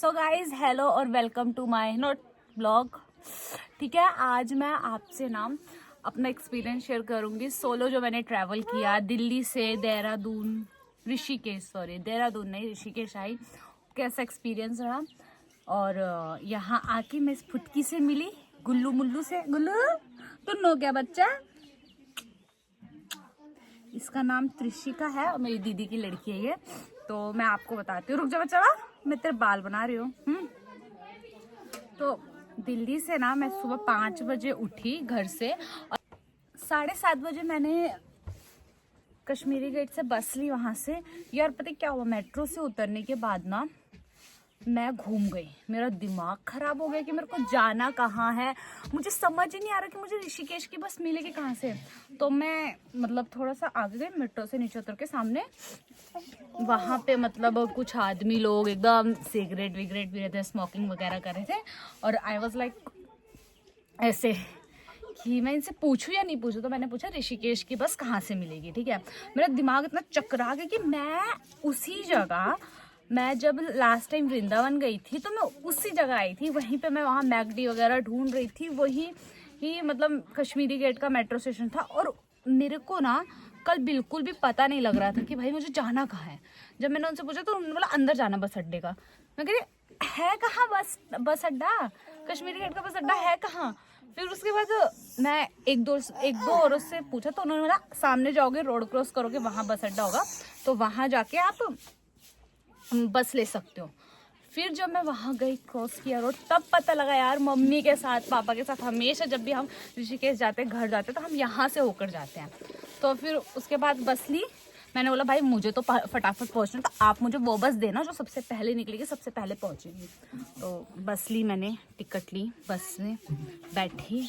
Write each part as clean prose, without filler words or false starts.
सो guys hello और welcome to my note blog. ठीक है, आज मैं आपसे ना अपना एक्सपीरियंस शेयर करूंगी सोलो जो मैंने ट्रैवल किया दिल्ली से देहरादून देहरादून नहीं ऋषिकेश आई। कैसा एक्सपीरियंस रहा। और यहाँ आके मैं इस फुटकी से मिली गुल्लू मुल्लू से। गुल्लू तुम नो क्या बच्चा, इसका नाम त्रिशिका है और मेरी दीदी की लड़की है ये। तो मैं आपको बताती हूँ, रुक जा बच्चा, मैं तेरे बाल बना रही हूँ। तो दिल्ली से ना मैं सुबह 5 बजे उठी घर से और 7:30 बजे मैंने कश्मीरी गेट से बस ली वहाँ से। यार पता क्या हुआ, मेट्रो से उतरने के बाद ना मैं घूम गई, मेरा दिमाग खराब हो गया कि मेरे को जाना कहाँ है। मुझे समझ ही नहीं आ रहा कि मुझे ऋषिकेश की बस मिलेगी कहाँ से। तो मैं मतलब थोड़ा सा आगे गई, मेट्रो से नीचे उतर के सामने वहाँ पे मतलब कुछ आदमी लोग एकदम सिगरेट विगरेट पी रहे थे, स्मोकिंग वगैरह कर रहे थे। और आई वॉज लाइक ऐसे कि मैं इनसे पूछूं या नहीं पूछूं। तो मैंने पूछा ऋषिकेश की बस कहाँ से मिलेगी। ठीक है, मेरा दिमाग इतना चकरा गया कि मैं उसी जगह, मैं जब लास्ट टाइम वृंदावन गई थी तो मैं उसी जगह आई थी, वहीं पे मैं वहाँ मैकडी वगैरह ढूंढ रही थी। वही ही मतलब कश्मीरी गेट का मेट्रो स्टेशन था। और मेरे को ना कल बिल्कुल भी पता नहीं लग रहा था कि भाई मुझे जाना कहाँ है। जब मैंने उनसे पूछा तो उन्होंने बोला अंदर जाना बस अड्डे का। मैं कह रही है कहाँ बस अड्डा, कश्मीरी गेट का बस अड्डा है कहाँ। फिर उसके बाद मैं एक दो औरों से पूछा तो उन्होंने बोला सामने जाओगे, रोड क्रॉस करोगे, वहाँ बस अड्डा होगा, तो वहाँ जाके आप बस ले सकते हो। फिर जब मैं वहाँ गई, क्रॉस किया रोड, तब पता लगा यार मम्मी के साथ पापा के साथ हमेशा जब भी हम ऋषिकेश जाते हैं, घर जाते हैं, तो हम यहाँ से होकर जाते हैं। तो फिर उसके बाद बस ली। मैंने बोला भाई मुझे तो फटाफट पहुँचना, तो आप मुझे वो बस देना जो सबसे पहले निकलेगी, सबसे पहले पहुँचेगी। तो बस ली, मैंने टिकट ली, बस में बैठी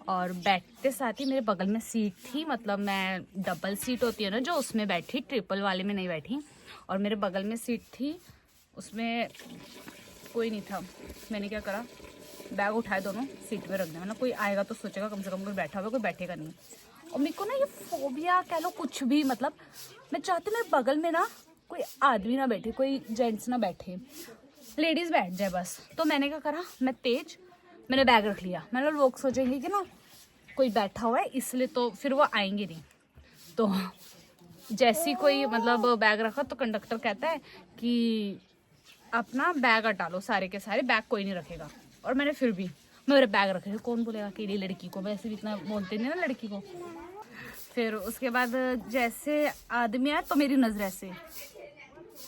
और बैठते साथ ही मेरे बगल में सीट थी। मतलब मैं डबल सीट होती है ना जो, उसमें बैठी, ट्रिपल वाले में नहीं बैठी। और मेरे बगल में सीट थी, उसमें कोई नहीं था। मैंने क्या करा, बैग उठाए दोनों सीट पे रख दिया। मतलब कोई आएगा तो सोचेगा कम से कम कोई बैठा होगा, कोई बैठेगा नहीं। और मेरे को ना ये फोबिया कह लो कुछ भी, मतलब मैं चाहती हूँ मेरे बगल में ना कोई आदमी ना बैठे, कोई जेंट्स ना बैठे, लेडीज़ बैठ जाए बस। तो मैंने क्या करा, मैंने बैग रख लिया। मैंने लोग सोचेंगे कि ना कोई बैठा हुआ है इसलिए, तो फिर वो आएंगे नहीं। तो जैसी कोई मतलब बैग रखा तो कंडक्टर कहता है कि अपना बैग हटा लो, सारे के सारे बैग कोई नहीं रखेगा। और मैंने फिर भी मेरे बैग रखे, कौन बोलेगा अकेली लड़की को, वैसे भी इतना बोलते नहीं ना लड़की को। फिर उसके बाद जैसे आदमी आया तो मेरी नजर ऐसे,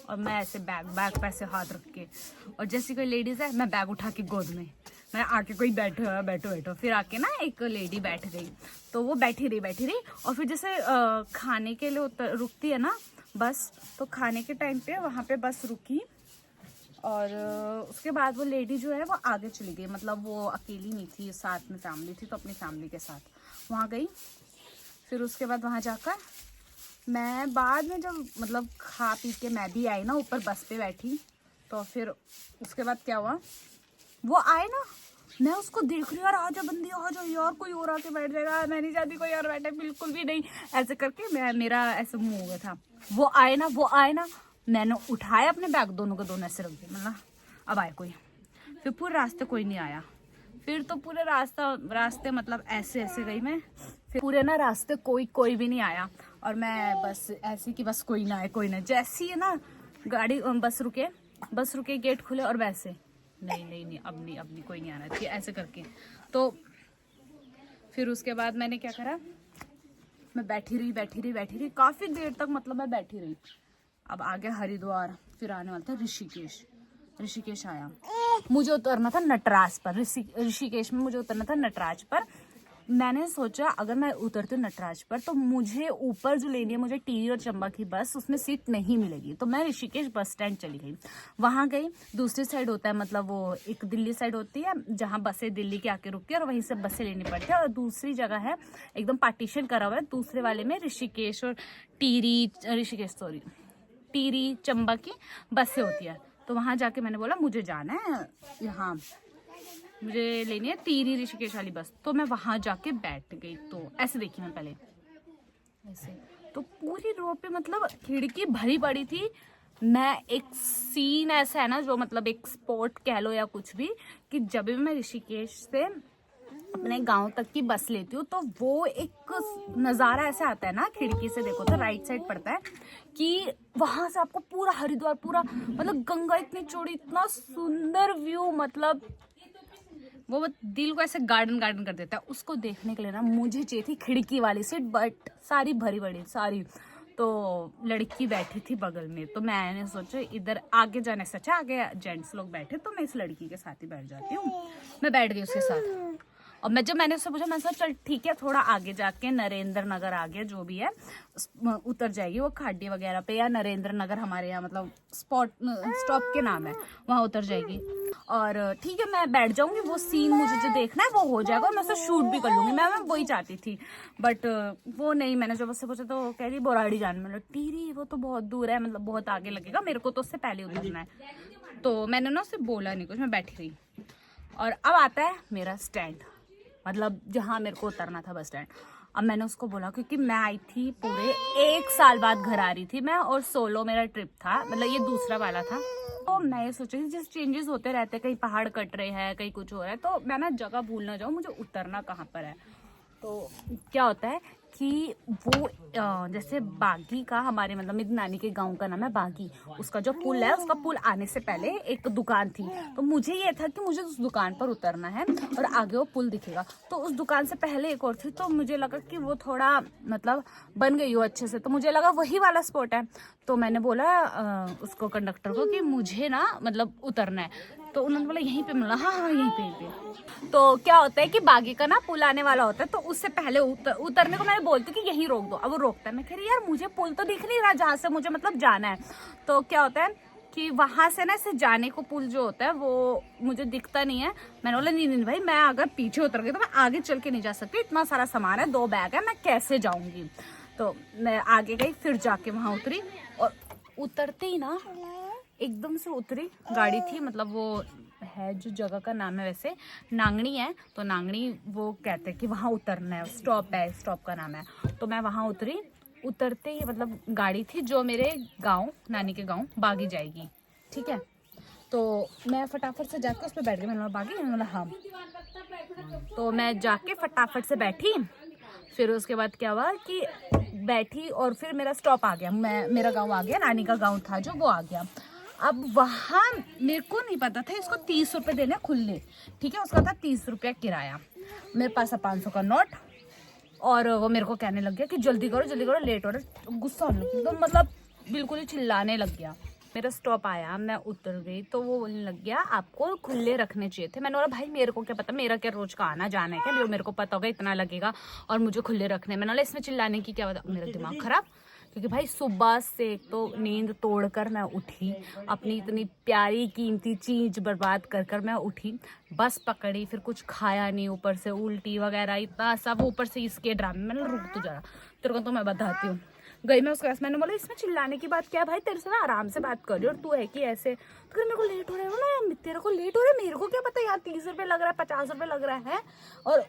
और मैं ऐसे बैग पे ऐसे हाथ रख के, और जैसी कोई लेडीज है मैं बैग उठा के गोद में, मैं आके कोई बैठो। फिर आके ना एक लेडी बैठ गई, तो वो बैठी रही। और फिर जैसे खाने के लिए रुकती है ना बस, तो खाने के टाइम पे वहाँ पे बस रुकी। और उसके बाद वो लेडी जो है वो आगे चली गई, मतलब वो अकेली नहीं थी, साथ में फैमिली थी, तो अपनी फैमिली के साथ वहाँ गई। फिर उसके बाद वहाँ जाकर मैं बाद में जब मतलब खा पी के मैं भी आई ना, ऊपर बस पे बैठी। तो फिर उसके बाद क्या हुआ, वो आए ना, मैं उसको देख रही हूँ, यार आजा बंदी आजा यार, कोई और आके बैठ जाएगा, मैं नहीं चाहती कोई और बैठे, बिल्कुल भी नहीं। ऐसे करके मेरा ऐसे मुंह हो गया था। वो आए ना, मैंने उठाया अपने बैग, दोनों के दोनों ऐसे रख दिए, मतलब अब आए कोई। फिर पूरे रास्ते कोई नहीं आया। फिर तो पूरे रास्ते मतलब ऐसे गई मैं, फिर पूरे ना रास्ते कोई भी नहीं आया। और मैं बस ऐसी कि बस कोई ना आए। जैसी है ना गाड़ी, बस रुके गेट खुले, और वैसे नहीं अब नहीं कोई नहीं आना चाहिए, ऐसे करके। तो फिर उसके बाद मैंने क्या करा, मैं बैठी रही काफी देर तक, मतलब मैं बैठी रही। अब आगे हरिद्वार, फिर आने वाला था ऋषिकेश आया। मुझे उतरना था नटराज पर, ऋषिकेश में मुझे उतरना था नटराज पर। मैंने सोचा अगर मैं उतरती हूँ नटराज पर तो मुझे ऊपर जो लेनी है, मुझे टीरी और चंबा की बस, उसमें सीट नहीं मिलेगी। तो मैं ऋषिकेश बस स्टैंड चली गई। वहां गई, दूसरी साइड होता है, मतलब वो एक दिल्ली साइड होती है जहाँ बसें दिल्ली के आके रुकती है और वहीं से बसें लेनी पड़ती है। और दूसरी जगह है एकदम पार्टीशन करा हुआ है, दूसरे वाले में ऋषिकेश और टीरी चंबा की बसें होती है। तो वहां जाके मैंने बोला मुझे जाना है यहाँ, मुझे लेनी है टीरी ऋषिकेश वाली बस। तो मैं वहां जाके बैठ गई। तो ऐसे देखी मैं पहले ऐसे, तो पूरी रो पे मतलब खिड़की भरी पड़ी थी, मैं एक सीन ऐसा है ना जो मतलब एक स्पॉट कह लो या कुछ भी, कि जब भी मैं ऋषिकेश से अपने गांव तक की बस लेती हूँ तो वो एक नज़ारा ऐसे आता है ना, खिड़की से देखो तो राइट साइड पड़ता है, कि वहां से आपको पूरा हरिद्वार, पूरा मतलब गंगा इतनी चौड़ी, इतना सुंदर व्यू, मतलब वो दिल को ऐसे गार्डन गार्डन कर देता है। उसको देखने के लिए ना मुझे चाहिए थी खिड़की वाली सीट, बट सारी भरी भरी सारी, तो लड़की बैठी थी बगल में, तो मैंने सोचा इधर आगे जाने से अच्छा आगे जेंट्स लोग बैठे तो मैं इस लड़की के साथ ही बैठ जाती हूँ। मैं बैठ गई उसके साथ, और मैंने उससे पूछा, मैंने सोचा चल ठीक है, थोड़ा आगे जाके नरेंद्र नगर आगे जो भी है उतर जाएगी वो खाडी वगैरह पे, या नरेंद्र नगर हमारे यहाँ मतलब स्टॉप के नाम है, वहाँ उतर जाएगी। और ठीक है मैं बैठ जाऊंगी, वो सीन मुझे जो देखना है वो हो जाएगा और मैं उसे शूट भी कर लूंगी। मैं वही चाहती थी, बट वो नहीं। मैंने जब उससे पूछा तो कह रही बोराड़ी जाने में, टीरी वो तो बहुत दूर है, मतलब बहुत आगे लगेगा, मेरे को तो उससे पहले उतरना है। तो मैंने ना उससे बोला नहीं कुछ, मैं बैठी रही। और अब आता है मेरा स्टैंड, मतलब जहाँ मेरे को उतरना था बस स्टैंड। अब मैंने उसको बोला, क्योंकि मैं आई थी पूरे 1 साल बाद घर आ रही थी मैं, और सोलो मेरा ट्रिप था, मतलब ये दूसरा वाला था। तो मैं ये सोची जिस चेंजेस होते रहते हैं, कहीं पहाड़ कट रहे हैं, कहीं कुछ हो रहा है, तो मैं ना जगह भूल ना जाऊँ, मुझे उतरना कहाँ पर है। तो क्या होता है कि वो जैसे बागी का, हमारे मतलब मेरी नानी के गांव का नाम है बागी, उसका जो पुल है, उसका पुल आने से पहले एक दुकान थी। तो मुझे ये था कि मुझे उस दुकान पर उतरना है और आगे वो पुल दिखेगा। तो उस दुकान से पहले एक और थी, तो मुझे लगा कि वो थोड़ा मतलब बन गई हो अच्छे से, तो मुझे लगा वही वाला स्पॉट है। तो मैंने बोला उसको, कंडक्टर को, कि मुझे ना मतलब उतरना है। तो उन्होंने बोला यहीं पे मिला, हाँ हाँ यहीं पे। तो क्या होता है कि बागी का ना पुल आने वाला होता है, तो उससे पहले उतरने को मैं बोलती हूँ कि यहीं रोक दो। अब वो रोकता है, मैं कह रही यार मुझे पुल तो दिख नहीं रहा जहाँ से मुझे मतलब जाना है। तो क्या होता है कि वहां से ना ऐसे जाने को पुल जो होता है वो मुझे दिखता नहीं है। मैंने बोला नहीं भाई, मैं अगर पीछे उतर गई तो मैं आगे चल के नहीं जा सकती, इतना सारा सामान है, 2 बैग है, मैं कैसे जाऊंगी। तो मैं आगे गई, फिर जाके वहां उतरी, और उतरते ही ना एकदम से उतरी, गाड़ी थी, मतलब वो है जो जगह का नाम है वैसे नांगणी है, तो नांगणी वो कहते हैं कि वहाँ उतरना है, स्टॉप है, स्टॉप का नाम है। तो मैं वहाँ उतरी, उतरते ही मतलब गाड़ी थी जो मेरे गांव, नानी के गांव बागी जाएगी, ठीक है। तो मैं फटाफट से जाके उस पर बैठ गई, मैंने बोला बागी, मैंने बोला हाँ। तो मैं जाके फटाफट से बैठी, फिर उसके बाद क्या हुआ कि बैठी और फिर मेरा स्टॉप आ गया, मेरा गांव आ गया, नानी का गांव था जो वो आ गया। अब वहाँ मेरे को नहीं पता था इसको 30 रुपये देने खुले, ठीक है, उसका था 30 रुपया किराया। मेरे पास है 500 का नोट, और वो मेरे को कहने लग गया कि जल्दी करो लेट हो रहा है। गुस्सा होने लगी, तो मतलब बिल्कुल ही चिल्लाने लग गया। मेरा स्टॉप आया, मैं उतर गई, तो वो बोलने लग गया आपको खुले रखने चाहिए थे। मैंने बोला भाई मेरे को क्या पता, मेरा क्या रोज का आना जाना है क्या, मेरे को पता होगा इतना लगेगा और मुझे खुले रखने। मैंने बोला इसमें चिल्लाने की क्या बात, मेरा दिमाग खराब, क्योंकि भाई सुबह से तो नींद तोड़कर मैं उठी, अपनी इतनी प्यारी कीमती चीज बर्बाद कर मैं उठी, बस पकड़ी, फिर कुछ खाया नहीं, ऊपर से उल्टी वगैरह इतना सब, ऊपर से इसके ड्रामे। मैंने रुक तो जरा, तेरे को तो मैं बताती हूँ। गई मैं उसके पास, मैंने बोला इसमें चिल्लाने की बात क्या है भाई, तेरे से ना आराम से बात कर रही और तू है कि ऐसे। तो मेरे को लेट हो रहा है, तेरे को लेट हो रहा है, मेरे को क्या पता यहाँ 30 रुपये लग रहा है, 50 रुपये लग रहा है, और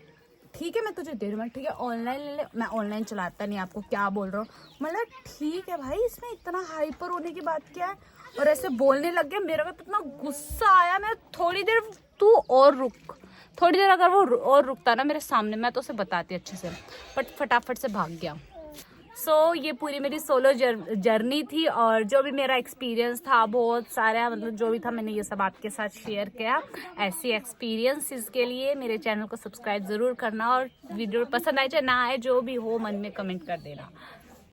ठीक है मैं तुझे दे रहा हूँ, ठीक है ऑनलाइन ले ले। मैं ऑनलाइन चलाता नहीं, आपको क्या बोल रहा हूँ, मतलब ठीक है भाई, इसमें इतना हाइपर होने की बात क्या है। और ऐसे बोलने लग गया, मेरा तो इतना गुस्सा आया, मैं थोड़ी देर, तू और रुक, थोड़ी देर अगर वो और रुकता ना मेरे सामने, मैं तो उसे बताती अच्छे से, बट फटाफट से भाग गया। सो ये पूरी मेरी सोलो जर्नी थी, और जो भी मेरा एक्सपीरियंस था बहुत सारा, मतलब जो भी था मैंने ये सब आपके साथ शेयर किया। ऐसी एक्सपीरियंस के लिए मेरे चैनल को सब्सक्राइब ज़रूर करना, और वीडियो पसंद आए चाहे ना आए, जो भी हो मन में कमेंट कर देना।